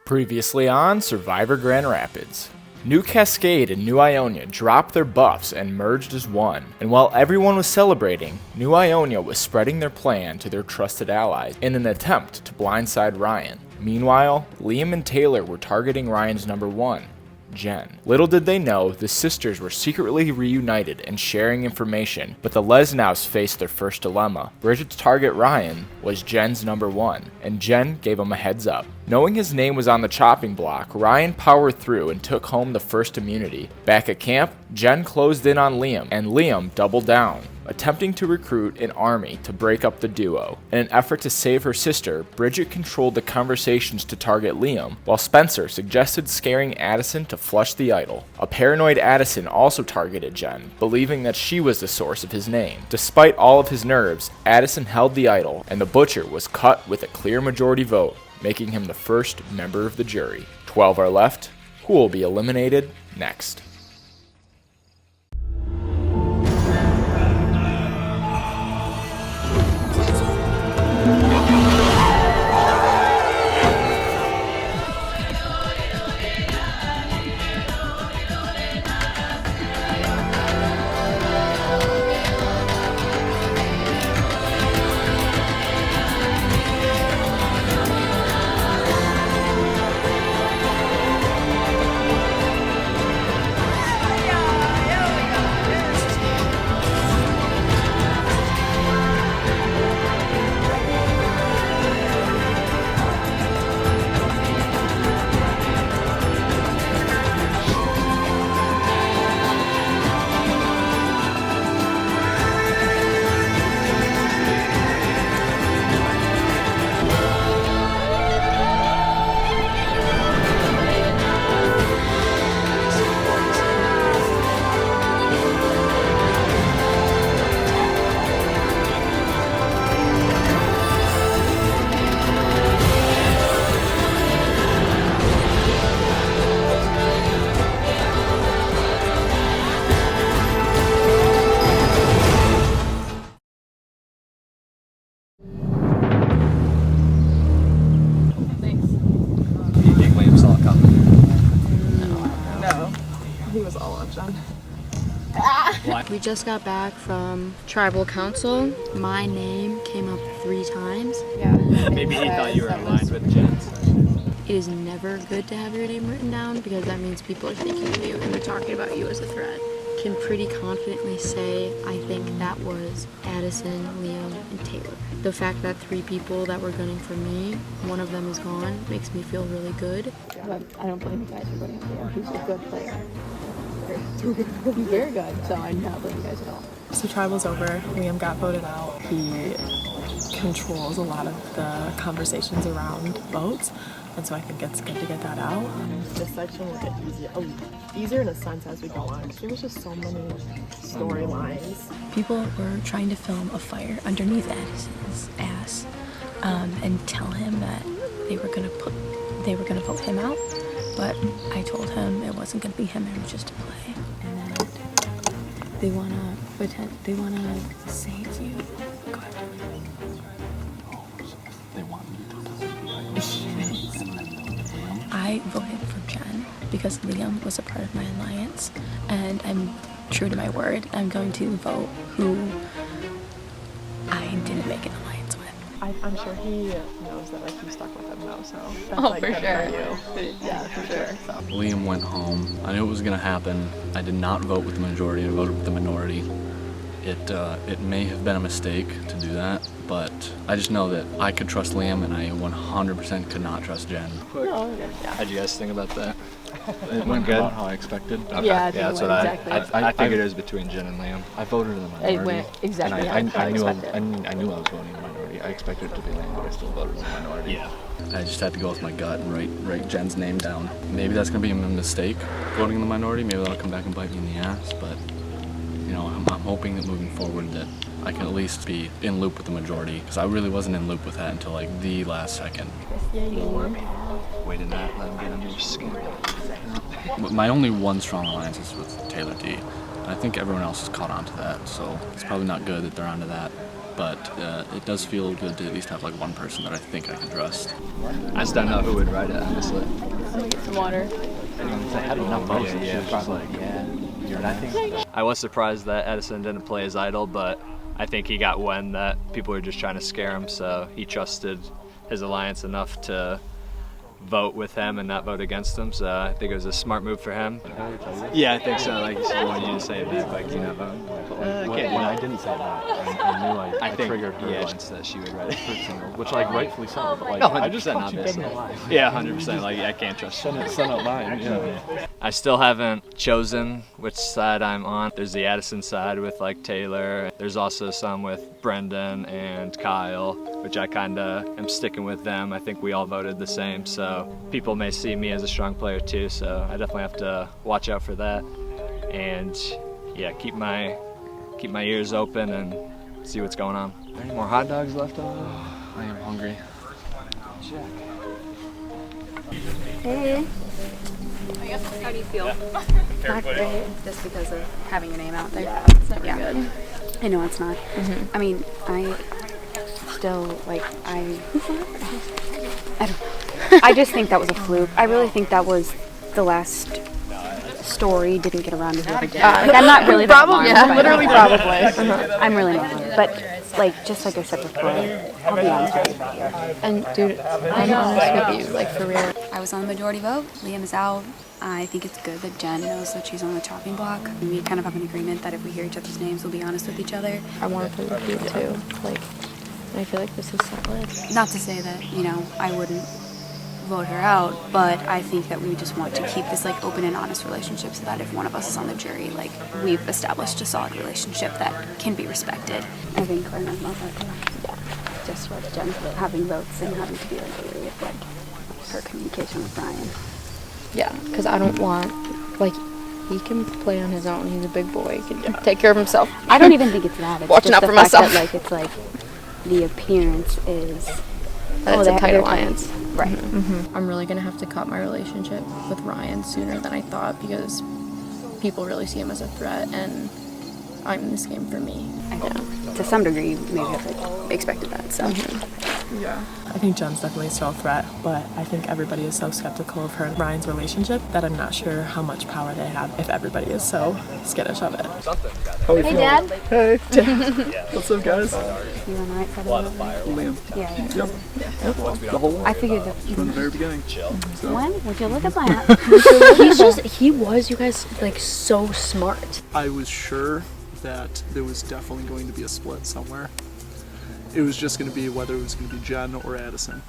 Previously on Survivor Grand Rapids. New Cascade and New Ionia dropped their buffs and merged as one, and while everyone was celebrating, New Ionia was spreading their plan to their trusted allies in an attempt to blindside Ryan. Meanwhile, Liam and Taylor were targeting Ryan's number one, Jen. Little did they know, the sisters were secretly reunited and sharing information, but the Lesnaus faced their first dilemma. Bridget's target, Ryan, was Jen's number one, and Jen gave him a heads up. Knowing his name was on the chopping block, Ryan powered through and took home the first immunity. Back at camp, Jen closed in on Liam, and Liam doubled down, attempting to recruit an army to break up the duo. In an effort to save her sister, Bridget controlled the conversations to target Liam, while Spencer suggested scaring Addison to flush the idol. A paranoid Addison also targeted Jen, believing that she was the source of his name. Despite all of his nerves, Addison held the idol, and the Butcher was cut with a clear majority vote, making him the first member of the jury. 12 are left. Who will be eliminated next? We just got back from tribal council. My name came up 3 times. Yeah. Maybe he thought you were aligned with Jen's. It is never good to have your name written down because that means people are thinking of you and they're talking about you as a threat. Can pretty confidently say I think that was Addison, Liam, and Taylor. The fact that 3 people that were gunning for me, one of them is gone, makes me feel really good. But I don't blame you guys for gunning for him. He's a good player. He's very good, so I do not blame you guys at all. So tribal's over. Liam got voted out. He controls a lot of the conversations around votes, and so I think it's good to get that out. This section will get easier in a sense as we go on, because there was just so many storylines. People were trying to film a fire underneath Addison's ass and tell him that they were gonna vote him out. But I told him it wasn't gonna be him, it was just a play. And that they wanna save you. Go ahead. They want you to I voted for Jen because Liam was a part of my alliance, and I'm true to my word. I'm going to vote who I didn't make an alliance with. I'm sure he knows that you stuck with him though, so that's for good sure. for you. Yeah, for sure. So. Liam went home. I knew it was gonna happen. I did not vote with the majority, I voted with the minority. It may have been a mistake to do that, but I just know that I could trust Liam and I 100% could not trust Jen. No, yeah. How'd you guys think about that? It went good. About how I expected. Okay. Yeah, I think that's it what went exactly. I figured it was between Jen and Liam. I voted in the minority. It went exactly and how I knew expected. I knew I was voting in the minority. I expected it to be Liam, but I still voted in the minority. Yeah. I just had to go with my gut and write Jen's name down. Maybe that's gonna be a mistake, voting in the minority. Maybe that'll come back and bite me in the ass. But you know, I'm hoping that moving forward that I can at least be in loop with the majority, because I really wasn't in loop with that until like the last second. Way to not let him get under your skin. But my only one strong alliance is with Taylor D. I think everyone else has caught on to that, so it's probably not good that they're onto that. but it does feel good to at least have like one person that I think I can trust. I just don't know who would write it, honestly. Let me get some water. I don't know most. Yeah, probably. I was surprised that Edison didn't play his idol, but I think he got wind that people were just trying to scare him, so he trusted his alliance enough to vote with him and not vote against him, so I think it was a smart move for him. Yeah, I think so. Like, I want you to say it back, like, you know, When I didn't say that, I knew I triggered her once that she would write it. which, like, rightfully so, but, like, No, I just 100%, caught you dead in obviously. the lie. Yeah, 100%. Like, I can't trust you. Send out mine, yeah. I still haven't chosen which side I'm on. There's the Addison side with, like, Taylor. There's also some with Brendan and Kyle, which I kind of am sticking with them. I think we all voted the same, so people may see me as a strong player too, so I definitely have to watch out for that. And yeah, keep my ears open and see what's going on. Are there any more hot dogs left over? I am hungry. Hey. How do you feel? Not great. Just because of having your name out there. Yeah, it's never good. I know it's not. I mean, I still, like, I don't know. I just think that was a fluke. I really think that was the last story didn't get around to whoever did it. Like, I'm not really that Probably, alarmed yeah, by literally it. probably. I'm really not. But, like, just like I said before, I'll be honest with you. And dude, I'm honest with you, like for real. I was on the majority vote. Liam is out. I think it's good that Jen knows that she's on the chopping block. We kind of have an agreement that if we hear each other's names, we'll be honest with each other. I want to play with you too. Like, I feel like this is solid. Not to say that, you know, I wouldn't vote her out, but I think that we just want to keep this like open and honest relationship so that if one of us is on the jury, like we've established a solid relationship that can be respected. I think Claire knows about that too. Yeah. Just with Jen having votes and having to be like weary with like her communication with Brian. Yeah, because I don't want, like, he can play on his own. He's a big boy. He can take care of himself. I don't even think it's that. It's Watching just out the for fact myself. that like it's like the appearance is That it's a tight they're alliance. Right. I'm really going to have to cut my relationship with Ryan sooner than I thought because people really see him as a threat, and I'm in this game for me. I know. To some degree, you maybe have like, expected that. So. Yeah. I think Jen's definitely still a threat, but I think everybody is so skeptical of her and Ryan's relationship that I'm not sure how much power they have if everybody is so skittish of it. Hey, Dad. Hey, what's up, guys? You on the right side of the room? Liam. Yeah. The whole I figured that. from the very beginning. So. When would you look at that? He was, you guys, like, so smart. I was sure that there was definitely going to be a split somewhere. It was just going to be whether it was going to be Jen or Addison.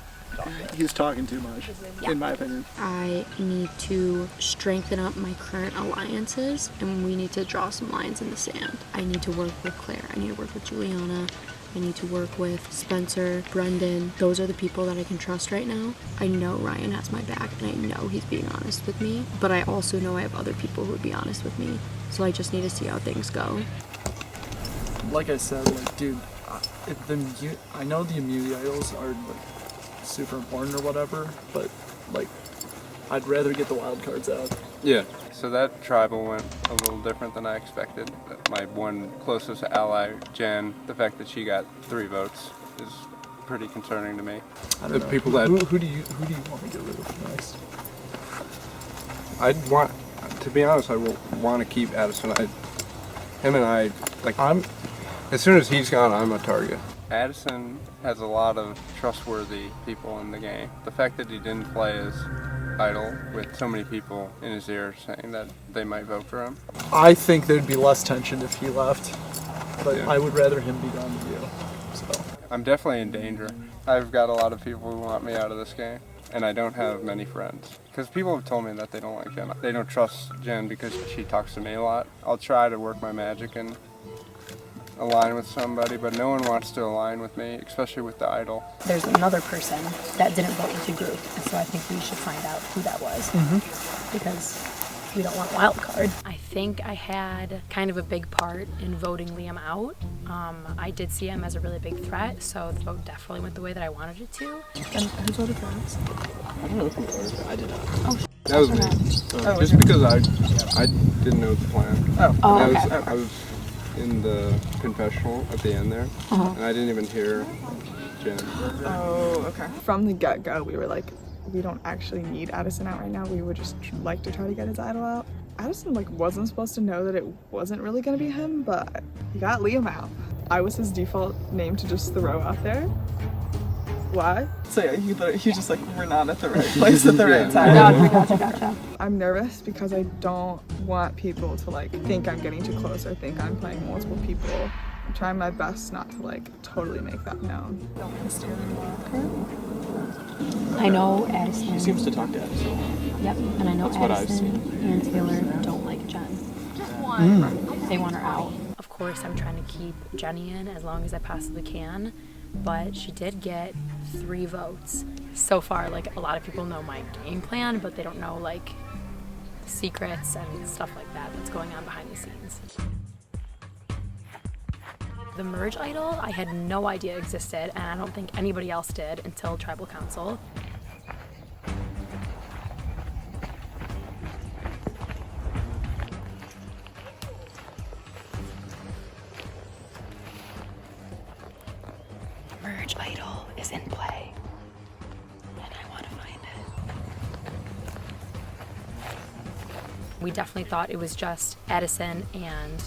He was talking too much, in my opinion. I need to strengthen up my current alliances, and we need to draw some lines in the sand. I need to work with Claire. I need to work with Juliana. I need to work with Spencer, Brendan. Those are the people that I can trust right now. I know Ryan has my back, and I know he's being honest with me, but I also know I have other people who would be honest with me, so I just need to see how things go. Like I said, like, dude, I know the immunity idols are like super important or whatever, but like, I'd rather get the wild cards out. Yeah. So that tribal went a little different than I expected. My one closest ally, Jen, the fact that she got 3 votes is pretty concerning to me. I don't know. People that who do you want me to get rid of next? I'd want, to be honest, I want to keep Addison. Him and I, like, as soon as he's gone, I'm a target. Addison has a lot of trustworthy people in the game. The fact that he didn't play his idol with so many people in his ear saying that they might vote for him. I think there'd be less tension if he left, but Yeah. I would rather him be gone than you. So I'm definitely in danger. I've got a lot of people who want me out of this game, and I don't have many friends. Because people have told me that they don't like Jen. They don't trust Jen because she talks to me a lot. I'll try to work my magic and align with somebody, but no one wants to align with me, especially with the idol. There's another person that didn't vote with your group, and so I think we should find out who that was, because we don't want a wild card. I think I had kind of a big part in voting Liam out. I did see him as a really big threat, so the vote definitely went the way that I wanted it to. And who voted for us? I don't know who voted. I did not. That was me. Just because I didn't know the plan. Oh, And okay. I was in the confessional at the end there, and I didn't even hear Jen. Oh, okay. From the get-go, we were like, we don't actually need Addison out right now. We would just like to try to get his idol out. Addison like wasn't supposed to know that it wasn't really gonna be him, but he got Liam out. I was his default name to just throw out there. Why? So yeah, he just like, we're not at the right place at the right time. Gotcha. I'm nervous because I don't want people to like think I'm getting too close or think I'm playing multiple people. I'm trying my best not to like totally make that known. I know Addison. He seems to talk to Addison. Yep, and I know That's what I've Addison seen. and Taylor don't like Jen. They want her out. Of course, I'm trying to keep Jenny in as long as I possibly can, but she did get 3 votes. So far, like, a lot of people know my game plan, but they don't know, like, the secrets and stuff like that that's going on behind the scenes. The merge idol, I had no idea existed, and I don't think anybody else did until Tribal Council. Merge idol is in play, and I want to find it. We definitely thought it was just Addison and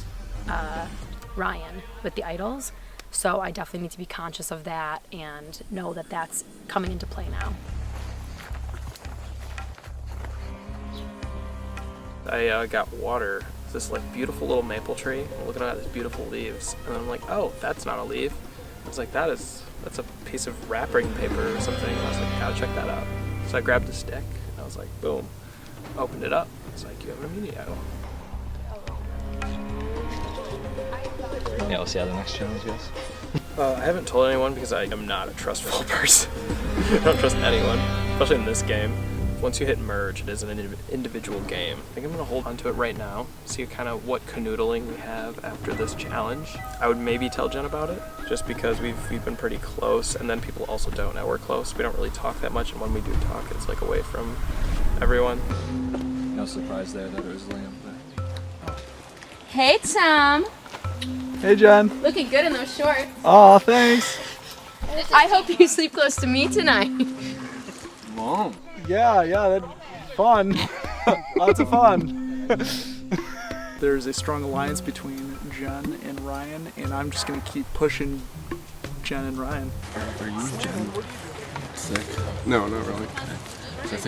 Ryan with the idols, so I definitely need to be conscious of that and know that that's coming into play now. I got water, this like beautiful little maple tree, looking at these beautiful leaves, and I'm like, oh, that's not a leaf. I was like, that's a piece of wrapping paper or something. And I was like, gotta check that out. So I grabbed a stick, and I was like, boom, opened it up. It's like, you have an immunity idol. Yeah, we'll see how the next challenge goes. I haven't told anyone because I am not a trustful person. I don't trust anyone, especially in this game. Once you hit merge, it is an individual game. I think I'm gonna hold onto it right now, see kind of what canoodling we have after this challenge. I would maybe tell Jen about it, just because we've been pretty close, and then people also don't know we're close. We don't really talk that much, and when we do talk, it's like away from everyone. No surprise there that it was Liam. Hey, Tom. Hey, Jen. Looking good in those shorts. Aw, thanks. I hope you sleep close to me tonight. Mom. Yeah, that's fun. Lots of fun. There's a strong alliance between Jen and Ryan, and I'm just gonna keep pushing Jen and Ryan. Are you Jen sick? No, not really. So it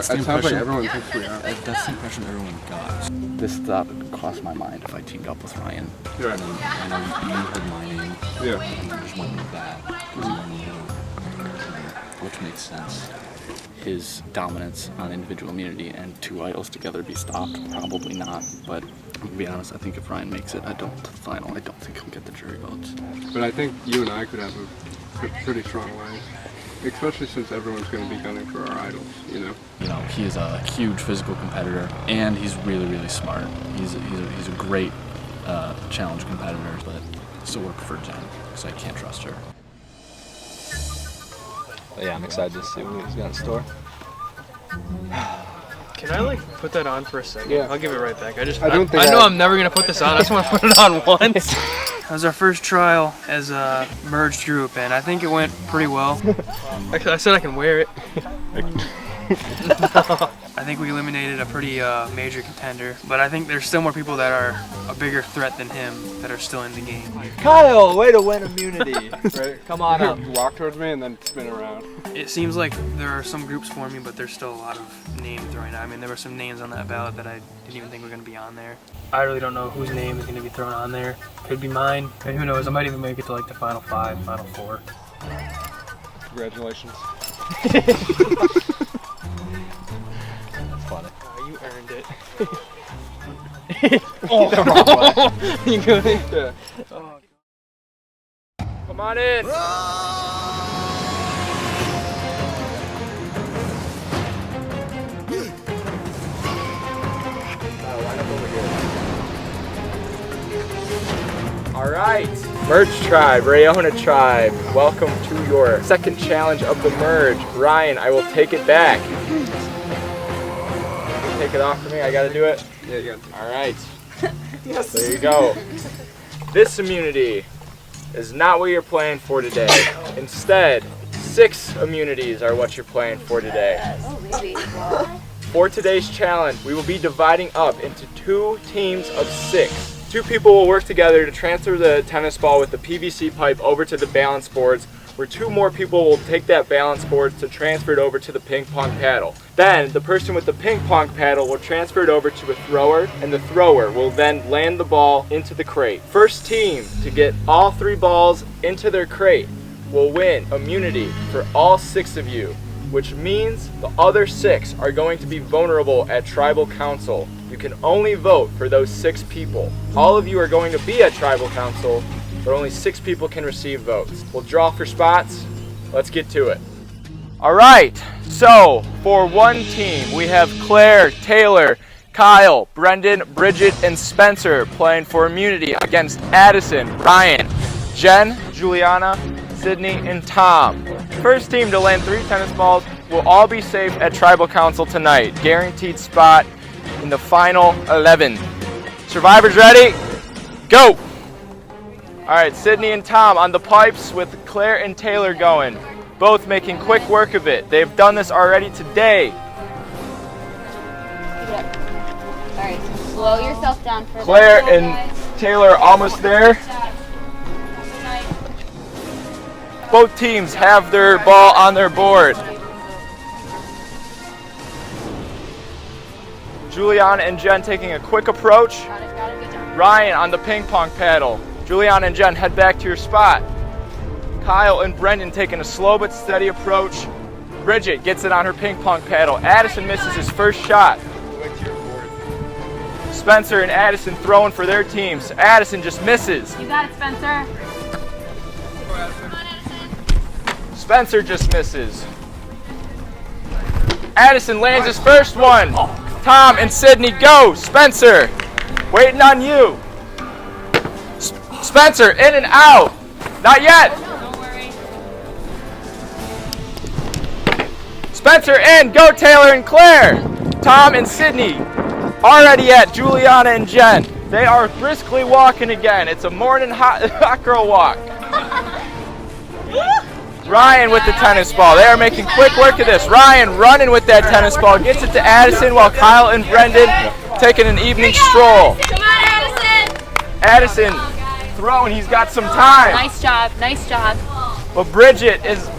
sounds like everyone thinks we are. That's the impression everyone got. This thought would cross my mind if I teamed up with Ryan. Yeah. And then I know you heard my name. Yeah. And then just went with that. Because you knew, which makes sense. His dominance on individual immunity and 2 idols together be stopped? Probably not. But to be honest, I think if Ryan makes it, to the final, I don't think he'll get the jury votes. But I think you and I could have a pretty strong line. Especially since everyone's going to be gunning for our idols, you know? You know, he is a huge physical competitor, and he's really, really smart. He's a great challenge competitor, but still would prefer Jen, because I can't trust her. But yeah, I'm excited to see what he's got in store. Can I like put that on for a second? Yeah. I'll give it right back. I know I'm never gonna put this on. I just want to put it on once. That was our first trial as a merged group, and I think it went pretty well. I said I can wear it. I think we eliminated a pretty major contender, but I think there's still more people that are a bigger threat than him that are still in the game. Kyle, way to win immunity. Right? Come on up. Walk towards me and then spin around. It seems like there are some groups forming, but there's still a lot of name throwing out. I mean, there were some names on that ballot that I didn't even think were going to be on there. I really don't know whose name is going to be thrown on there. Could be mine, and who knows, I might even make it to like the final 5, final 4. Congratulations. Funny. You earned it. Oh, you good? Yeah. Oh. Come on in. All right, Merge Tribe, Rayona Tribe, welcome to your second challenge of the merge. Ryan, I will take it back. Take it off for me, I gotta do it? Yeah, you got to. All right, yes. There you go. This immunity is not what you're playing for today. Instead, 6 immunities are what you're playing for today. For today's challenge, we will be dividing up into 2 teams of 6. 2 people will work together to transfer the tennis ball with the PVC pipe over to the balance boards, where 2 more people will take that balance board to transfer it over to the ping pong paddle. Then the person with the ping pong paddle will transfer it over to a thrower, and the thrower will then land the ball into the crate. First team to get all 3 balls into their crate will win immunity for all 6 of you, which means the other 6 are going to be vulnerable at tribal council. You can only vote for those 6 people. All of you are going to be at tribal council, but only 6 people can receive votes. We'll draw for spots. Let's get to it. All right, so for one team, we have Claire, Taylor, Kyle, Brendan, Bridget, and Spencer playing for immunity against Addison, Ryan, Jen, Juliana, Sydney, and Tom. First team to land 3 tennis balls will all be safe at tribal council tonight. Guaranteed spot in the final 11. Survivors ready? Go! All right, Sydney and Tom on the pipes with Claire and Taylor going. Both making quick work of it. They've done this already today. Yep. All right, so slow yourself down for Claire and Taylor almost there. Both teams have their ball on their board. Juliana and Jen taking a quick approach. Ryan on the ping pong paddle. Juliana and Jen, head back to your spot. Kyle and Brendan taking a slow but steady approach. Bridget gets it on her ping pong paddle. Addison misses his first shot. Spencer and Addison throwing for their teams. Addison just misses. You got it, Spencer. Spencer just misses. Addison lands his first one. Tom and Sydney go. Spencer, waiting on you. Spencer, in and out. Not yet. Don't worry. Spencer in. Go Taylor and Claire. Tom and Sydney already at Juliana and Jen. They are briskly walking again. It's a morning hot girl walk. Ryan with the tennis ball. They are making quick work of this. Ryan running with that tennis ball. Gets it to Addison while Kyle and Brendan taking an evening stroll. Come on, Addison. Addison throwing. He's got some time. Nice job. Nice job. But Bridget is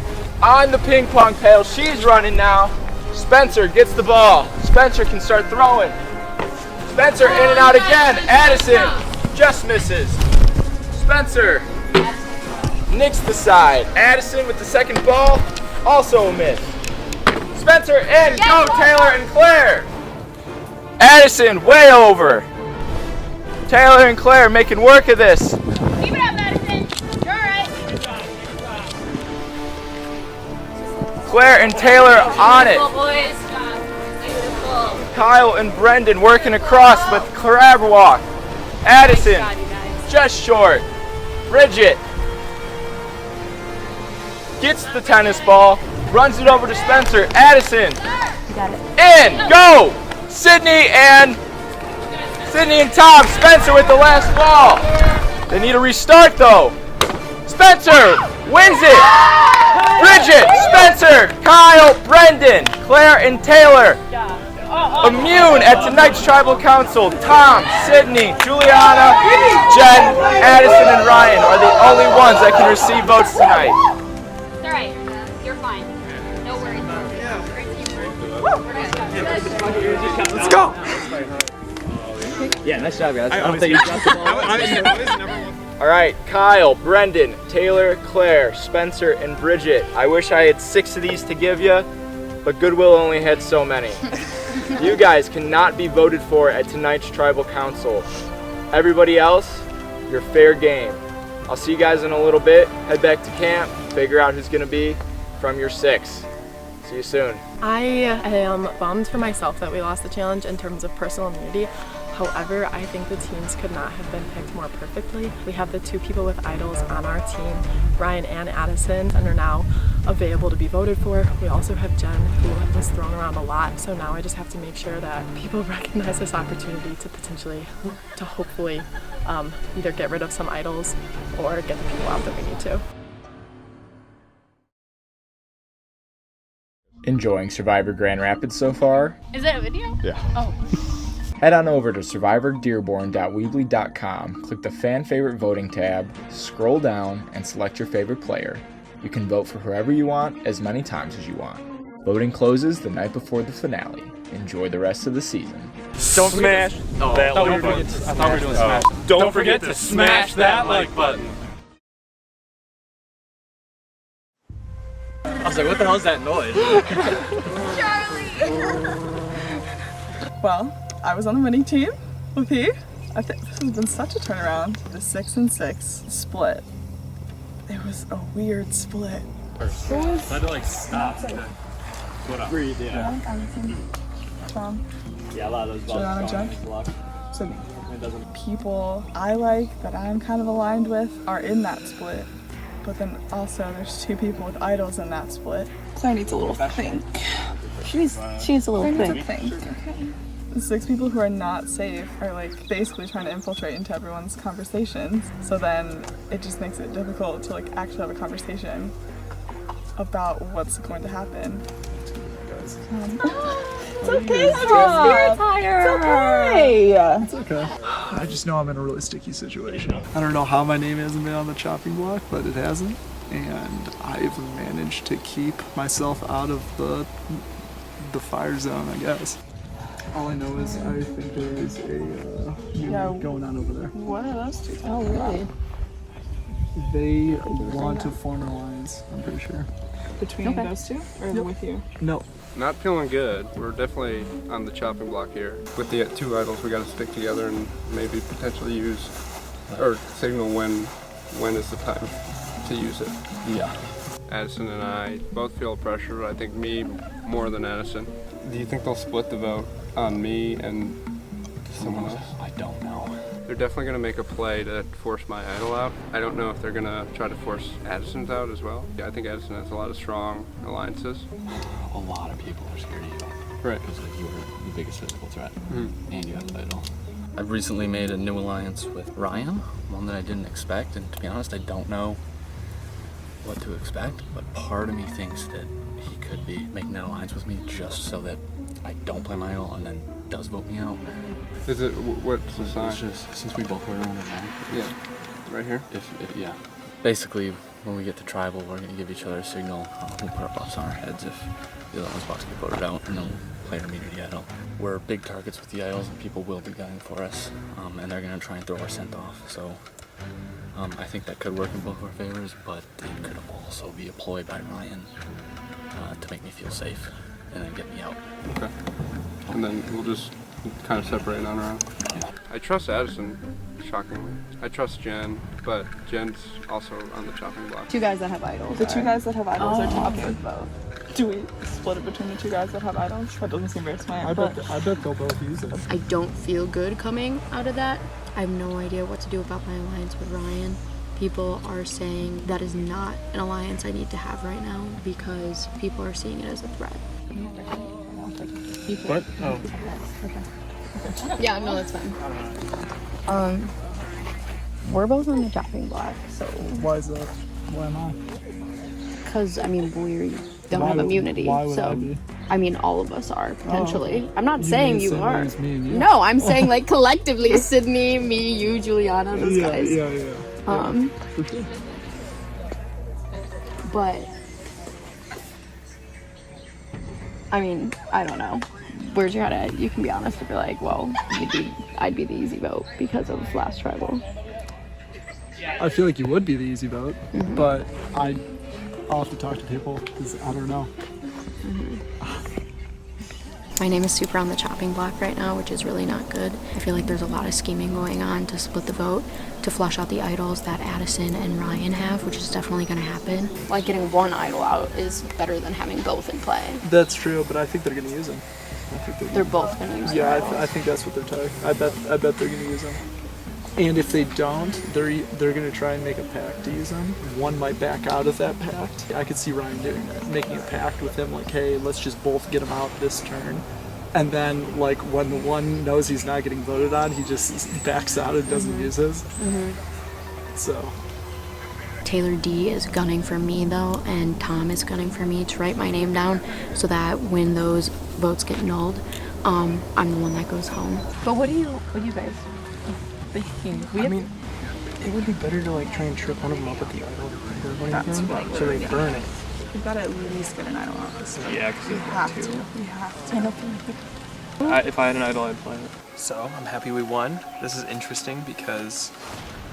on the ping pong paddle. She's running now. Spencer gets the ball. Spencer can start throwing. Spencer in and out again. Addison just misses. Spencer nicks the side. Addison with the second ball, also a miss. Spencer in, go Taylor and Claire. Addison way over. Taylor and Claire making work of this. Keep it up, Addison. You're all right. Claire and Taylor on it. Beautiful, boys. Beautiful. Kyle and Brendan working across with crab walk. Addison just short. Bridget gets the tennis ball, runs it over to Spencer. Addison in, go! Sydney and Tom. Spencer with the last ball. They need a restart though. Spencer wins it. Bridget, Spencer, Kyle, Brendan, Claire, and Taylor immune at tonight's tribal council. Tom, Sydney, Juliana, Jen, Addison, and Ryan are the only ones that can receive votes tonight. It's all right. You're fine. No worries. Let's go. Yeah, nice job, guys. I don't think you got the ball. All right, Kyle, Brendan, Taylor, Claire, Spencer, and Bridget. I wish I had 6 of these to give you, but Goodwill only had so many. You guys cannot be voted for at tonight's tribal council. Everybody else, you're fair game. I'll see you guys in a little bit. Head back to camp, figure out who's gonna be from your 6. See you soon. I am bummed for myself that we lost the challenge in terms of personal immunity. However, I think the teams could not have been picked more perfectly. We have the 2 people with idols on our team, Ryan and Addison, and are now available to be voted for. We also have Jen, who was thrown around a lot, so now I just have to make sure that people recognize this opportunity to hopefully either get rid of some idols or get the people out that we need to. Enjoying Survivor Grand Rapids so far? Is that a video? Yeah. Oh. Head on over to survivordearborn.weebly.com, click the fan favorite voting tab, scroll down, and select your favorite player. You can vote for whoever you want as many times as you want. Voting closes the night before the finale. Enjoy the rest of the season. Don't smash that like button. Don't forget to smash that like button. I was like, what the hell is that noise? Well, I was on the winning team with he. I think this has been such a turnaround. The 6-6 split. It was a weird split. I had to like stop. Breathe, yeah. Yeah, a lot of those balls So people I like that I'm kind of aligned with are in that split. But then also there's 2 people with idols in that split. Claire needs a little think. She needs a little Claire thing. needs a think. The 6 people who are not safe are like basically trying to infiltrate into everyone's conversations. So then it just makes it difficult to like actually have a conversation about what's going to happen. It's okay, stop. You're tired. It's okay. It's okay. I just know I'm in a really sticky situation. I don't know how my name hasn't been on the chopping block, but it hasn't. And I've managed to keep myself out of the fire zone, I guess. All I know is I think there is a unit going on over there. What are those 2? Oh, really? They want to form an alliance, I'm pretty sure. Between those 2? Or with you? No. Not feeling good. We're definitely on the chopping block here. With the 2 idols, we got to stick together and maybe potentially use or signal when is the time to use it. Yeah. Addison and I both feel pressure. I think me more than Addison. Do you think they'll split the vote on me and someone else? I don't know. They're definitely going to make a play to force my idol out. I don't know if they're going to try to force Addison's out as well. Yeah, I think Addison has a lot of strong alliances. A lot of people are scared of you. Right. Because like, you were the biggest physical threat. Mm-hmm. And you have the idol. I've recently made a new alliance with Ryan, one that I didn't expect, and to be honest, I don't know what to expect, but part of me thinks that he could be making that alliance with me just so that I don't play my idol and then does vote me out. Is it, what's the sign? It's just, since we both were around it now. Yeah, right here? Yeah. Basically, when we get to tribal, we're going to give each other a signal. We'll put our buffs on our heads if the other one's about to get voted out, and then we'll play our immunity idol. We're big targets with the idols, and people will be gunning for us, and they're going to try and throw our scent off. So I think that could work in both of our favors, but it could also be a ploy by Ryan to make me feel safe and then get me out. Okay. And then we'll just kind of separate on our own. Yeah. I trust Addison, shockingly. I trust Jen, but Jen's also on the chopping block. 2 guys that have idols. The 2 guys that have idols are top with both. Do we split it between the 2 guys that have idols? That doesn't seem very smart. I bet they'll both use it. I don't feel good coming out of that. I have no idea what to do about my alliance with Ryan. People are saying that is not an alliance I need to have right now because people are seeing it as a threat. What? Oh. Okay. Yeah, no, that's fine. We're both on the chopping block, so. Why is that? Why am I? Because, I mean, we don't have immunity, why would so. I be? I mean, all of us are, potentially. I'm not saying you are. Me and you. No, I'm saying like collectively, Sydney, me, you, Juliana, those guys. Yeah. For sure. But I mean, I don't know. Where's your head at? You can be honest if you're like, well, I'd be the easy vote because of last tribal. I feel like you would be the easy vote, but I'll have to talk to people because I don't know. My name is super on the chopping block right now, which is really not good. I feel like there's a lot of scheming going on to split the vote, to flush out the idols that Addison and Ryan have, which is definitely going to happen. Like getting one idol out is better than having both in play. That's true, but I think they're going to use them. They're both gonna use. Yeah, I think that's what they're talking. I bet they're gonna use them. And if they don't, they're gonna try and make a pact to use them. One might back out of that pact. I could see Ryan doing that, making a pact with him, like, hey, let's just both get him out this turn. And then, like, when the one knows he's not getting voted on, he just backs out and doesn't use his. So. Taylor D is gunning for me though, and Tom is gunning for me to write my name down so that when those votes get nulled, I'm the one that goes home. But what do you guys thinking? I mean, it would be better to like try and trip one of them up at the idol so they burn it. We've got to at least get an idol out this time. Yeah, because we have to. We have to. I don't if I had an idol, I'd play it. So I'm happy we won. This is interesting because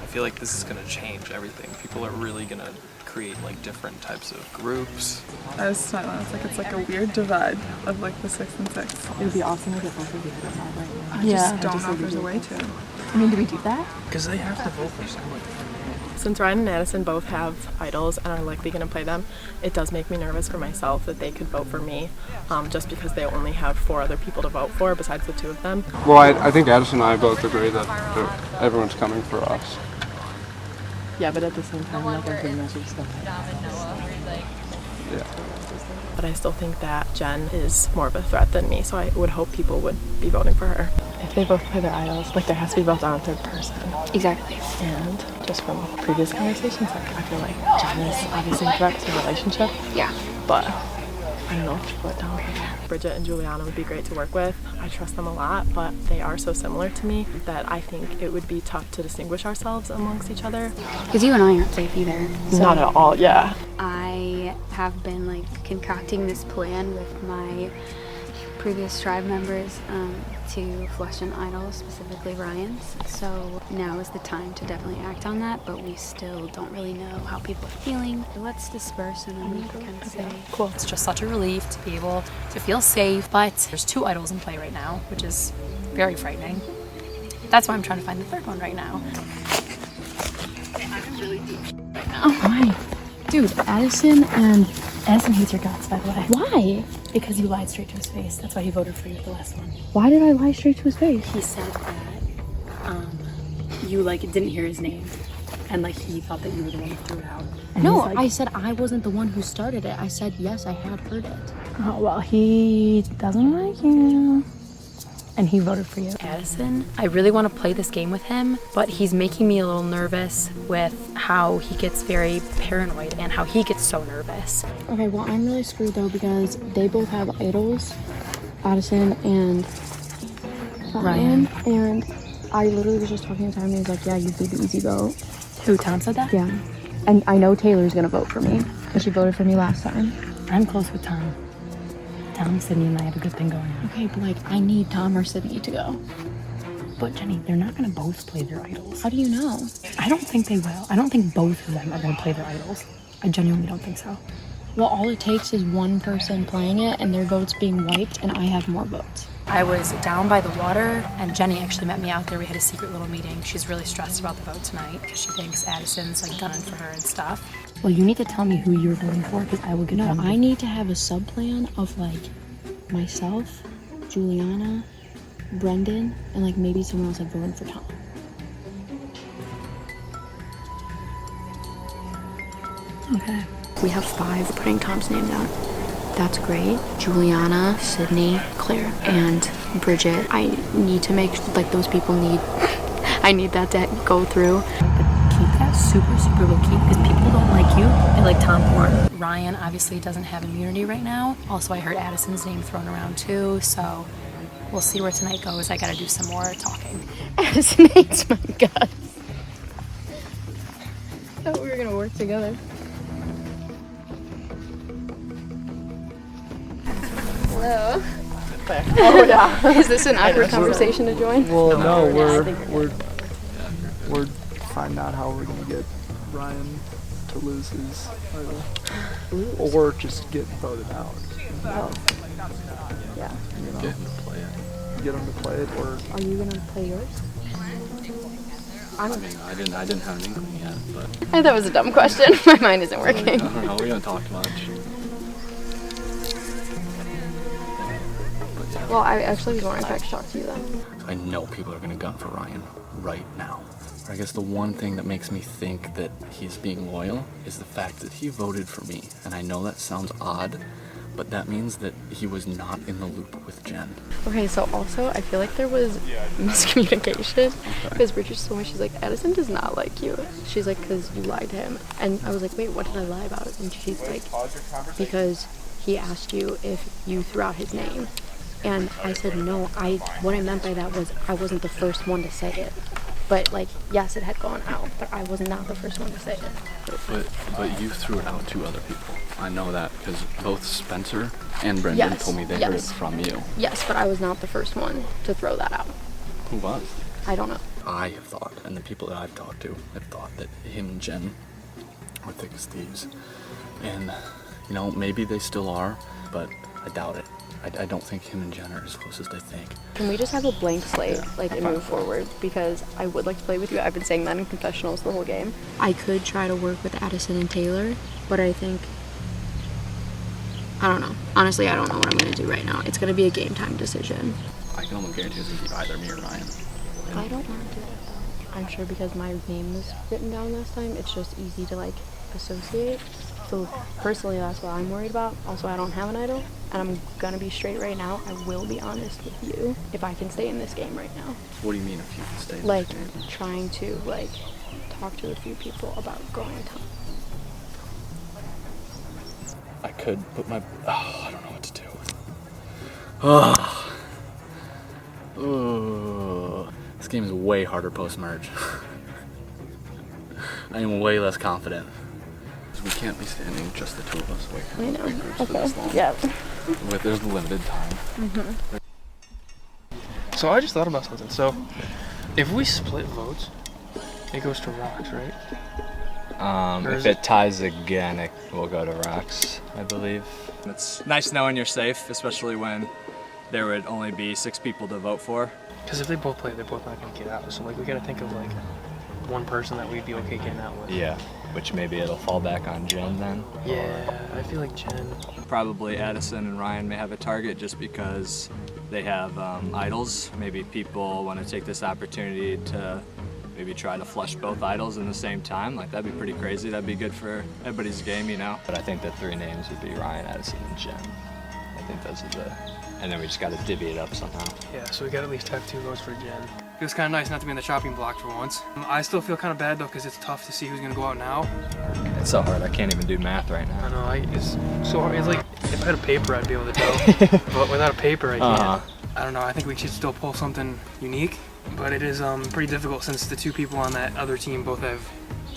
I feel like this is going to change everything. People are really going to create like different types of groups. I was smiling. It's like a weird divide of like the 6 and 6. It would be awesome to get both of you to out right now. I just don't know if there's a way to. I mean, do we do that? Because they have to vote for someone. Since Ryan and Addison both have idols and are likely going to play them, it does make me nervous for myself that they could vote for me, just because they only have 4 other people to vote for besides the 2 of them. Well, I think Addison and I both agree that everyone's coming for us. Yeah, but at the same time, like I'm pretty much still. Yeah. But I still think that Jen is more of a threat than me, so I would hope people would be voting for her. If they both play their idols, like there has to be votes on a 3rd person. Exactly. And just from previous conversations, like I feel like Jen is obviously a threat to the relationship. Yeah. But I don't know if to put down. Bridget and Juliana would be great to work with. I trust them a lot, but they are so similar to me that I think it would be tough to distinguish ourselves amongst each other. Because you and I aren't safe either. So not at all, yeah. I have been like concocting this plan with my previous tribe members to flush an idol, specifically Ryan's. So now is the time to definitely act on that, but we still don't really know how people are feeling. Let's disperse and then we can kind of say. Cool. It's just such a relief to be able to feel safe, but there's 2 idols in play right now, which is very frightening. That's why I'm trying to find the 3rd one right now. Oh my. Dude, Addison hates your guts, by the way. Why? Because you lied straight to his face. That's why he voted for you at the last one. Why did I lie straight to his face? He said that you like didn't hear his name, and like he thought that you were the one who threw it out. And No, like, I said I wasn't the one who started it. I said yes, I had heard it. Oh well, he doesn't like you, and he voted for you. Addison, I really want to play this game with him, but he's making me a little nervous with how he gets very paranoid and how he gets so nervous. Okay, well, I'm really screwed though because they both have idols, Addison and Ryan. And I literally was just talking to Tom and he was like, yeah, you'd be the easy vote. Who, Tom said that? Yeah. And I know Taylor's gonna vote for me because she voted for me last time. I'm close with Tom. Tom, Sydney, and I have a good thing going on. Okay, but like, I need Tom or Sydney to go. But Jenny, they're not gonna both play their idols. How do you know? I don't think they will. I don't think both of them are gonna play their idols. I genuinely don't think so. Well, all it takes is one person playing it and their votes being wiped and I have more votes. I was down by the water, and Jenny actually met me out there. We had a secret little meeting. She's really stressed about the vote tonight because she thinks Addison's like gunning for her and stuff. Well, you need to tell me who you're voting for because I will get No, them. I need to have a sub-plan of like myself, Juliana, Brendan, and like maybe someone else like voting for Tom. Okay. We have 5 putting Tom's name down. That's great. Juliana, Sydney, Claire, and Bridget. I need to make like those people need. I need that to go through. Keep that super, super low key because people don't like you. They like Tom more. Ryan obviously doesn't have immunity right now. Also, I heard Addison's name thrown around too, so we'll see where tonight goes. I gotta do some more talking. Addison hates my guts. I thought we were gonna work together. Hello. Oh yeah. Is this an awkward conversation to join? Well, no, we're finding out how we're gonna get Ryan to lose his idol, or just get voted out. Oh. Yeah. You know, Get him to play it. Get him to play it, or Are you gonna play yours? I mean, I didn't have an inkling yet, but I thought that was a dumb question. My mind isn't working. I don't know. We haven't talked much. But yeah, Well, I actually was going back to talk to you then. I know people are gonna gun for Ryan right now. I guess the one thing that makes me think that he's being loyal is the fact that he voted for me. And I know that sounds odd, but that means that he was not in the loop with Jen. Okay, so also I feel like there was miscommunication because Bridget told me, she's like, Addison does not like you. She's like, because you lied to him. And I was like, wait, what did I lie about? And she's like, because he asked you if you threw out his name. And I said, no, what I meant by that was I wasn't the first one to say it. But like, yes, it had gone out, but I was not the first one to say it. But you threw it out to other people. I know that because both Spencer and Brendan told me they heard it from you. Yes, but I was not the first one to throw that out. Who was? I don't know. I have thought, and the people that I've talked to have thought that him and Jen are thick as thieves. And, you know, maybe they still are, but I doubt it. I don't think him and Jen are as close as they think. Can we just have a blank slate, and move forward? Because I would like to play with you. I've been saying that in confessionals the whole game. I could try to work with Addison and Taylor, but I think, I don't know. Honestly, I don't know what I'm going to do right now. It's going to be a game time decision. I can almost guarantee it's going to be either me or Ryan. I don't want to do that though. I'm sure because my name was written down last time, it's just easy to like associate. So personally, that's what I'm worried about. Also, I don't have an idol, and I'm gonna be straight right now. I will be honest with you if I can stay in this game right now. What do you mean if you can stay in Like, this game? trying to like talk to a few people about going to. I could put my... I don't know what to do. Oh. This game is way harder post-merge. I am way less confident. We can't be standing just the two of us waiting for groups for this long. Yeah. There's limited time. Mm-hmm. So I just thought about something. So if we split votes, it goes to rocks, right? If it ties again, it will go to rocks, I believe. It's nice knowing you're safe, especially when there would only be 6 people to vote for. Because if they both play, they're both not going to get out. So like we got to think of like one person that we'd be okay getting out with. Yeah, which maybe it'll fall back on Jen then. Yeah, I feel like Jen. Probably Addison and Ryan may have a target just because they have idols. Maybe people want to take this opportunity to maybe try to flush both idols in the same time. Like, that'd be pretty crazy. That'd be good for everybody's game, you know? But I think the 3 names would be Ryan, Addison, and Jen. I think those are the... And then we just got to divvy it up somehow. Yeah, so we got to at least have 2 votes for Jen. It was kind of nice not to be in the chopping block for once. I still feel kind of bad though because it's tough to see who's going to go out now. It's so hard. I can't even do math right now. I know. It's so hard. It's like if I had a paper, I'd be able to tell. But without a paper, I can't. I don't know. I think we should still pull something unique. But it is pretty difficult since the 2 people on that other team both have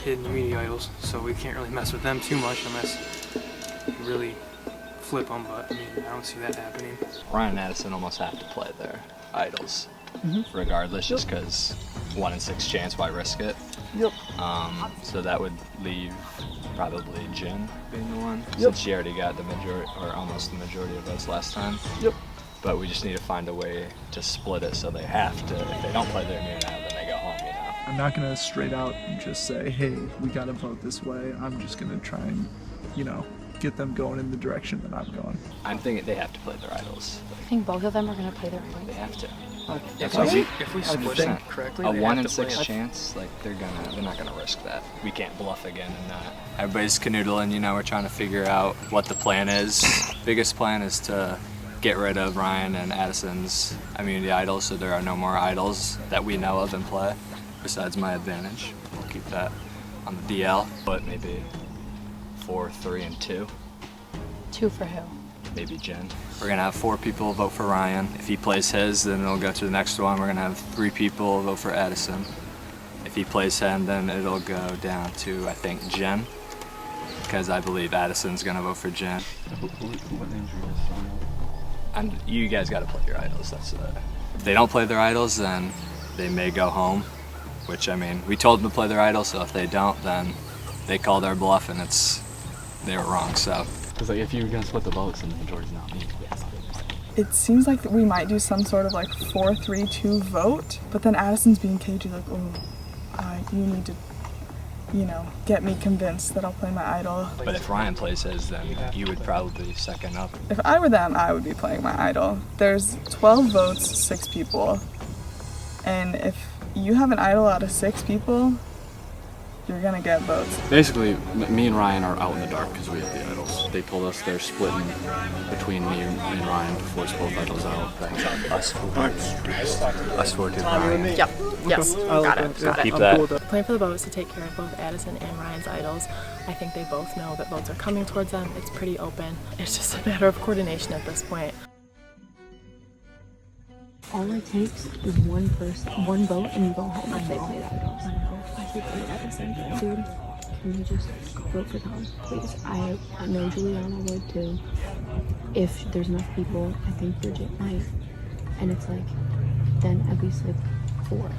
hidden immunity idols. So we can't really mess with them too much unless we really flip them. But I mean, I don't see that happening. Ryan and Addison almost have to play their idols. Regardless, just because 1 in 6 chance, why risk it? Yep. So that would leave probably Jen being the one, since she already got the majority, or almost the majority of votes last time. Yep. But we just need to find a way to split it so they have to, if they don't play their immunity now, then they go home, you know? I'm not gonna straight out just say, hey, we gotta vote this way. I'm just gonna try and, you know, get them going in the direction that I'm going. I'm thinking they have to play their idols. I think both of them are going to play their idols. They have to. If we split them correctly, a they 1 have in to play 6 it. chance, like they're not gonna risk that. We can't bluff again and not. Everybody's canoodling, you know, we're trying to figure out what the plan is. Biggest plan is to get rid of Ryan and Addison's immunity idols so there are no more idols that we know of in play, besides my advantage. We'll keep that on the DL, but maybe 4, 3, and 2. 2 for who? Maybe Jen. We're gonna have 4 people vote for Ryan. If he plays his, then it'll go to the next one. We're gonna have 3 people vote for Addison. If he plays him, then it'll go down to, I think, Jen. Because I believe Addison's gonna vote for Jen. And you guys gotta play your idols. If they don't play their idols, then they may go home. Which, I mean, we told them to play their idols, so if they don't, then they call their bluff and they were wrong, so. Because like, if you're gonna split the votes, then the majority's not me. It seems like we might do some sort of like 4-3-2 vote, but then Addison's being cagey, like, oh, you need to you know, get me convinced that I'll play my idol. But if Ryan plays his, then you would probably second up. If I were them, I would be playing my idol. There's 12 votes, 6 people. And if you have an idol out of 6 people, you're gonna get votes. Basically, me and Ryan are out in the dark because we have the idols. They told us they're splitting between me and Ryan to force both idols out. Us four did Ryan. Yep. Yes. Got it. Keep that. The plan for the vote is to take care of both Addison and Ryan's idols. I think they both know that votes are coming towards them. It's pretty open. It's just a matter of coordination at this point. All it takes is one vote, and you go home if they play that idols. I should play Addison. Dude, can you just vote for Tom, please? I know Juliana would too. If there's enough people, I think Bridget might. And it's like, then at least like 4.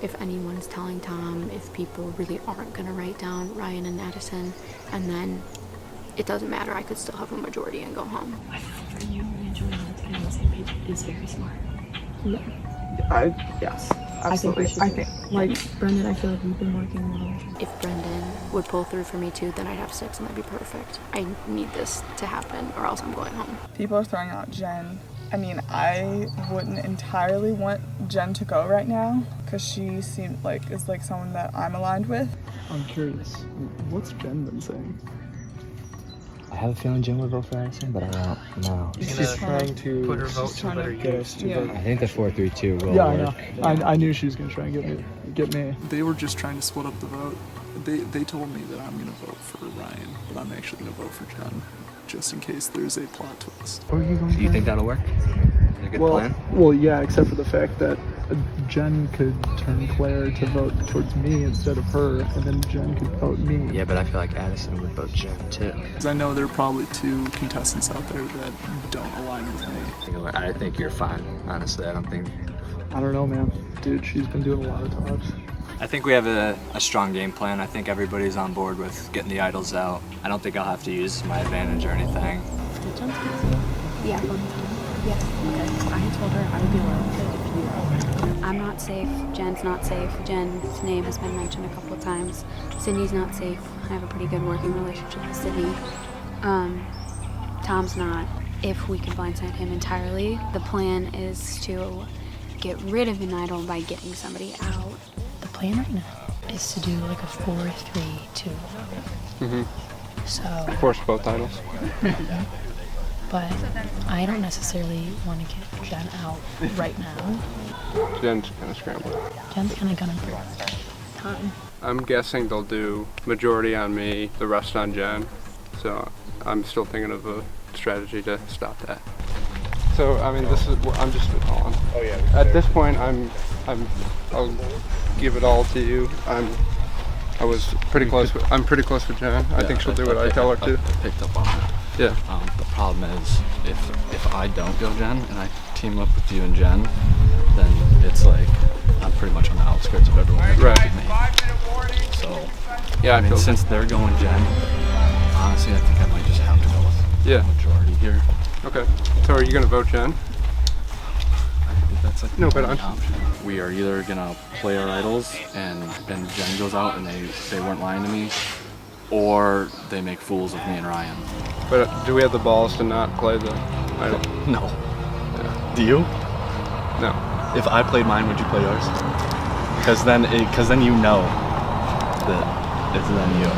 If anyone is telling Tom, if people really aren't gonna write down Ryan and Addison, and then it doesn't matter, I could still have a majority and go home. I feel for you and Juliana to be on the same page is very smart. No. Yes, absolutely. I think like Brendan, I feel like we've been working well. If Brendan would pull through for me too, then I'd have 6 and that'd be perfect. I need this to happen or else I'm going home. People are throwing out Jen. I mean, I wouldn't entirely want Jen to go right now because she seems like is like someone that I'm aligned with. I'm curious, what's Jen been saying? I have a feeling Jen would vote for Addison, but I don't know. She's trying to put her vote she's trying to get us to vote. I think the 4-3-2 will Yeah, work. I know. I knew she was gonna try and get me. They were just trying to split up the vote. They told me that I'm gonna vote for Ryan, but I'm actually gonna vote for Jen, just in case there's a plot twist. Are you going Do you think that'll work? A good plan? Well, yeah, except for the fact that Jen could turn Claire to vote towards me instead of her, and then Jen could vote me. Yeah, but I feel like Addison would vote Jen too. Because I know there are probably 2 contestants out there that don't align with me. I think you're fine, honestly. I don't know, man. Dude, she's been doing a lot of talks. I think we have a strong game plan. I think everybody's on board with getting the idols out. I don't think I'll have to use my advantage or anything. Yeah. Yeah. Okay. I told her I would be alone with it if you were. I'm not safe. Jen's not safe. Jen's name has been mentioned a couple of times. Sydney's not safe. I have a pretty good working relationship with Sydney. Tom's not. If we can blindside him entirely, the plan is to get rid of an idol by getting somebody out. The plan right now is to do like a 4-3-2. So Force both idols. but I don't necessarily want to get Jen out right now. Jen's kind of scrambling. Jen's kind of gunning for time. I'm guessing they'll do majority on me, the rest on Jen. So I'm still thinking of a strategy to stop that. So I mean, I'm just spitballing. Oh yeah. At this point, I'll give it all to you. I'm pretty close with Jen. I think she'll do what I tell her to. I picked up on that. Yeah. The problem is, if I don't go Jen and I team up with you and Jen, then it's like I'm pretty much on the outskirts of everyone that Right. with me. So Yeah, I mean, since they're going Jen, honestly, I think I might just have to go with majority here. Okay. So are you gonna vote Jen? I think that's like No, the but only I'm- option. We are either gonna play our idols and Jen goes out and they weren't lying to me, or they make fools of me and Ryan. But do we have the balls to not play the idol? No. Yeah. Do you? No. If I played mine, would you play yours? Because then you know that it's then you. I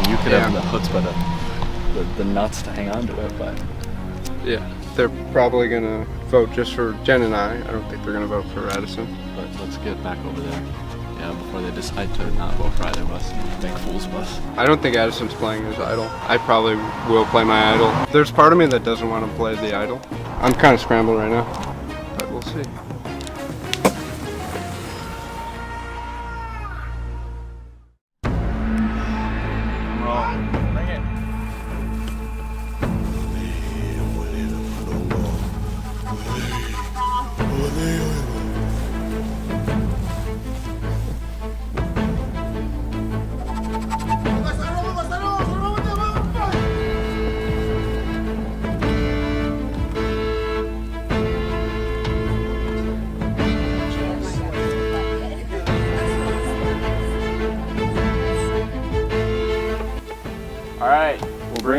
mean, you could have the chutzpah, the nuts to hang on to it, but Yeah. They're probably gonna vote just for Jen and I don't think they're gonna vote for Addison. But let's get back over there. Yeah, before they decide to not vote for either of us and make fools of us. I don't think Addison's playing his idol. I probably will play my idol. There's part of me that doesn't want to play the idol. I'm kind of scrambled right now, but we'll see. Bring it.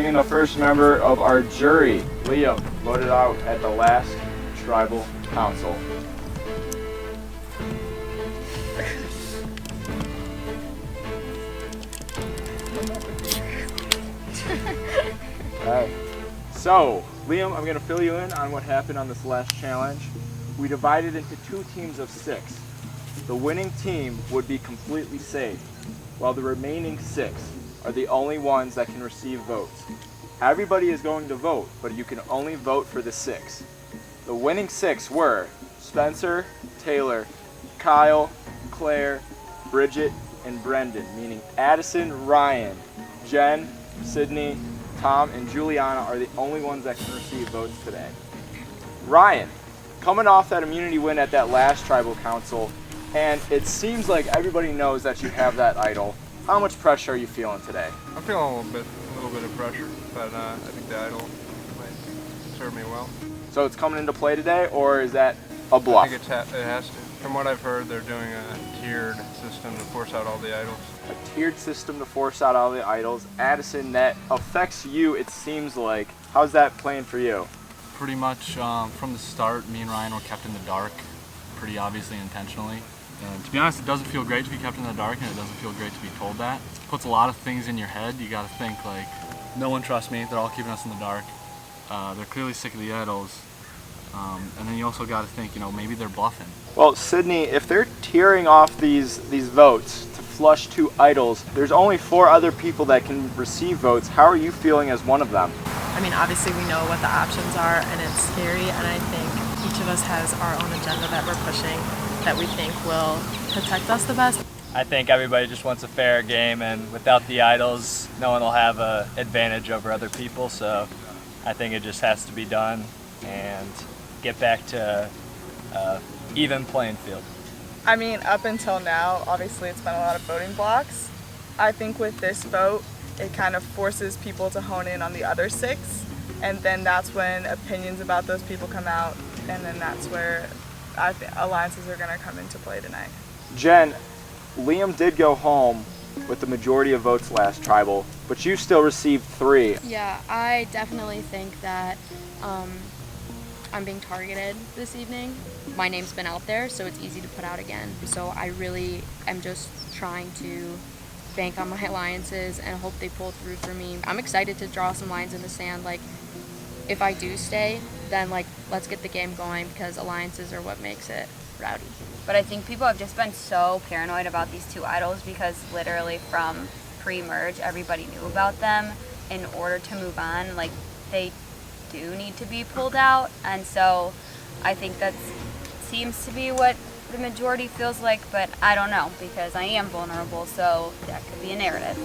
in the first member of our jury, Liam, voted out at the last tribal council. Alright, so Liam, I'm going to fill you in on what happened on this last challenge. We divided into 2 teams of 6. The winning team would be completely safe, while the remaining 6 are the only ones that can receive votes. Everybody is going to vote, but you can only vote for the 6. The winning 6 were Spencer, Taylor, Kyle, Claire, Bridget, and Brendan, meaning Addison, Ryan, Jen, Sydney, Tom, and Juliana are the only ones that can receive votes today. Ryan, coming off that immunity win at that last tribal council, and it seems like everybody knows that you have that idol. How much pressure are you feeling today? I'm feeling a little bit of pressure, but I think the idol might serve me well. So it's coming into play today, or is that a bluff? I think it has to. From what I've heard, they're doing a tiered system to force out all the idols. A tiered system to force out all the idols. Addison, that affects you, it seems like. How's that playing for you? Pretty much from the start, me and Ryan were kept in the dark, pretty obviously intentionally. And to be honest, it doesn't feel great to be kept in the dark, and it doesn't feel great to be told that. It puts a lot of things in your head. You gotta think like, no one trusts me, they're all keeping us in the dark. They're clearly sick of the idols. And then you also gotta think, maybe they're bluffing. Well, Sydney, if they're tearing off these votes to flush 2 idols, there's only 4 other people that can receive votes. How are you feeling as one of them? I mean, obviously we know what the options are, and it's scary, and I think each of us has our own agenda that we're pushing that we think will protect us the best. I think everybody just wants a fair game, and without the idols, no one will have an advantage over other people, so I think it just has to be done and get back to even playing field. I mean, up until now, obviously it's been a lot of voting blocks. I think with this vote, it kind of forces people to hone in on the other 6, and then that's when opinions about those people come out, and then that's where I think alliances are going to come into play tonight. Jen, Liam did go home with the majority of votes last tribal, but you still received 3. Yeah, I definitely think that I'm being targeted this evening. My name's been out there, so it's easy to put out again. So I really am just trying to bank on my alliances and hope they pull through for me. I'm excited to draw some lines in the sand. Like, if I do stay, then let's get the game going, because alliances are what makes it rowdy. But I think people have just been so paranoid about these 2 idols because literally from pre-merge, everybody knew about them. In order to move on, they do need to be pulled out, and so I think that seems to be what the majority feels like, but I don't know, because I am vulnerable, so that could be a narrative.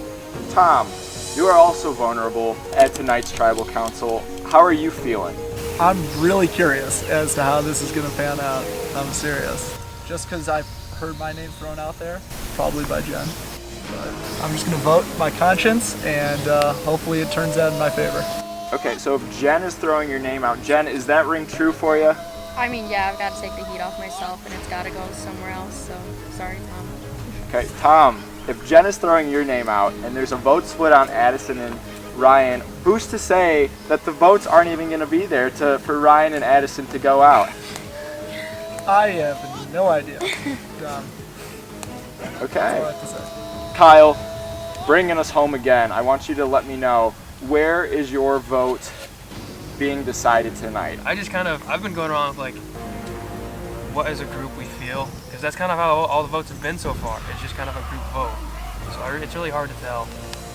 Tom, you are also vulnerable at tonight's tribal council. How are you feeling? I'm really curious as to how this is going to pan out. I'm serious. Just because I've heard my name thrown out there, probably by Jen. But I'm just going to vote my conscience, and hopefully it turns out in my favor. Okay, so if Jen is throwing your name out, Jen, is that ring true for you? I mean, yeah, I've got to take the heat off myself, and it's got to go somewhere else, so sorry, Tom. Okay, Tom, if Jen is throwing your name out and there's a vote split on Addison and Ryan, who's to say that the votes aren't even going to be there for Ryan and Addison to go out? I have no idea. Okay. That's all I have to say. Kyle, bringing us home again, I want you to let me know, where is your vote being decided tonight? I've been going around with what as a group we feel, because that's kind of how all the votes have been so far. It's just kind of a group vote. So it's really hard to tell.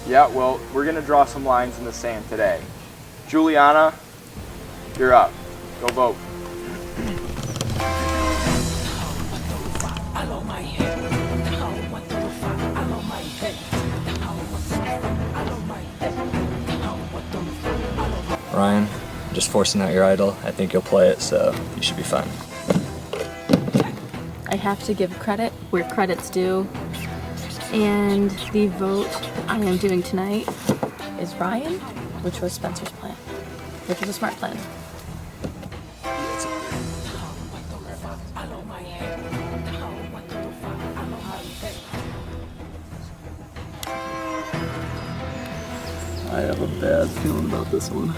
Yeah, well, we're going to draw some lines in the sand today. Juliana, you're up. Go vote. Ryan, just forcing out your idol. I think you'll play it, so you should be fine. I have to give credit where credit's due, and the vote I am doing tonight is Ryan, which was Spencer's plan, which was a smart plan. I am have a bad feeling about this one.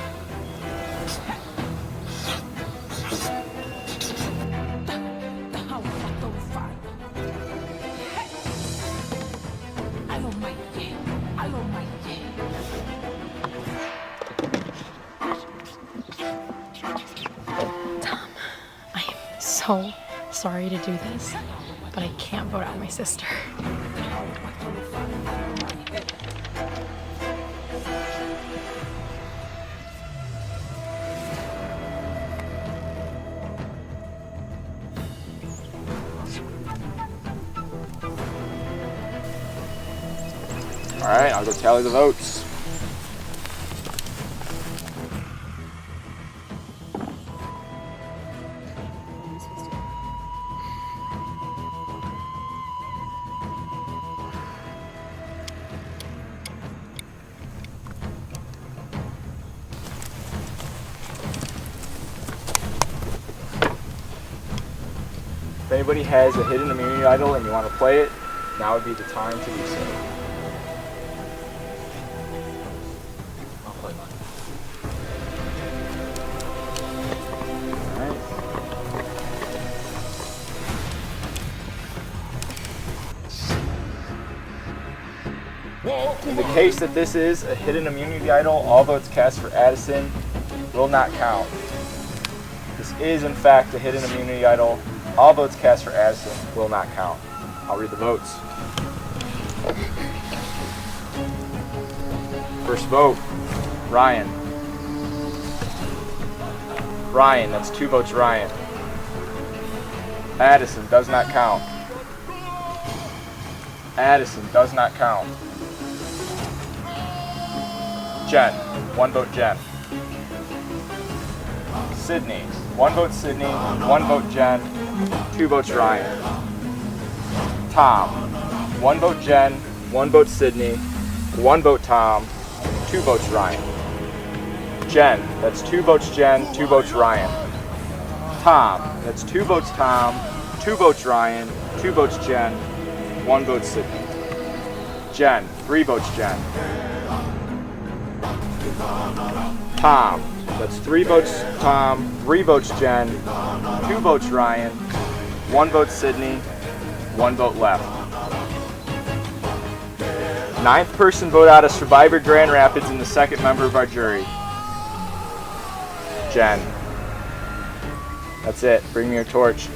So sorry to do this, but I can't vote out my sister. Alright, I'll go tally the votes. If anybody has a hidden immunity idol and you want to play it, now would be the time to do so. I'll play mine. In the case that this is a hidden immunity idol, all votes cast for Addison will not count. This is in fact a hidden immunity idol. All votes cast for Addison will not count. I'll read the votes. First vote, Ryan. Ryan, that's 2 votes Ryan. Addison does not count. Addison does not count. Jen, 1 vote Jen. Sydney, 1 vote Sydney, 1 vote Jen, 2 votes Ryan. Tom, 1 vote Jen, 1 vote Sydney, 1 vote Tom, 2 votes Ryan. Jen, that's 2 votes Jen, 2 votes Ryan. Tom, that's 2 votes Tom, 2 votes Ryan, 2 votes Jen, 1 vote Sydney. Jen, 3 votes Jen. Tom, that's 3 votes Tom, 3 votes Jen, 2 votes Ryan, 1 vote Sydney, 1 vote left. 9th person vote out of Survivor Grand Rapids and the 2nd member of our jury. Jen. That's it. Bring me your torch.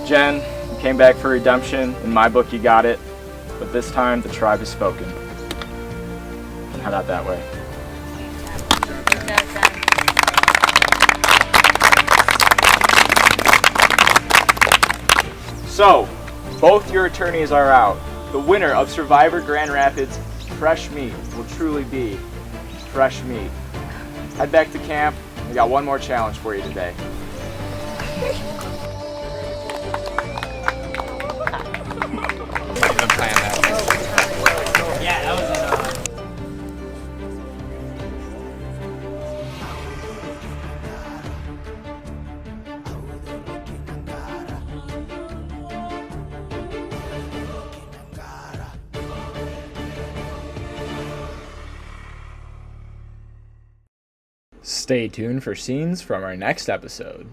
Jen, you came back for redemption. In my book, you got it. But this time, the tribe has spoken. Head out that way. So, both your attorneys are out. The winner of Survivor Grand Rapids Fresh Meat will truly be fresh meat. Head back to camp. We got one more challenge for you today. Stay tuned for scenes from our next episode.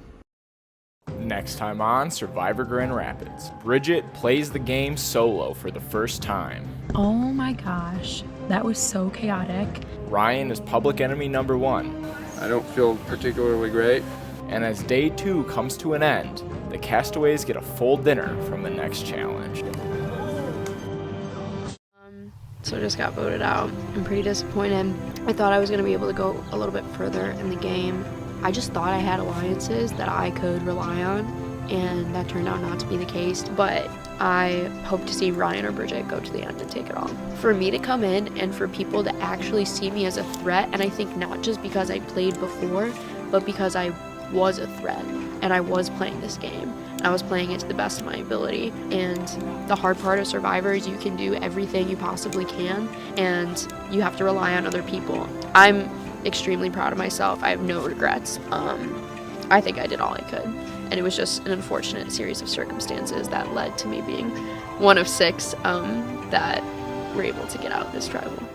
Next time on Survivor Grand Rapids, Bridget plays the game solo for the first time. Oh my gosh, that was so chaotic. Ryan is public enemy number 1. I don't feel particularly great. And as day 2 comes to an end, the castaways get a full dinner from the next challenge. So I just got voted out. I'm pretty disappointed. I thought I was going to be able to go a little bit further in the game. I just thought I had alliances that I could rely on, and that turned out not to be the case. But I hope to see Ryan or Bridget go to the end and take it all. For me to come in and for people to actually see me as a threat, and I think not just because I played before, but because I was a threat and I was playing this game. I was playing it to the best of my ability, and the hard part of Survivor is you can do everything you possibly can, and you have to rely on other people. I'm extremely proud of myself. I have no regrets. I think I did all I could. And it was just an unfortunate series of circumstances that led to me being one of 6 that were able to get out this tribal.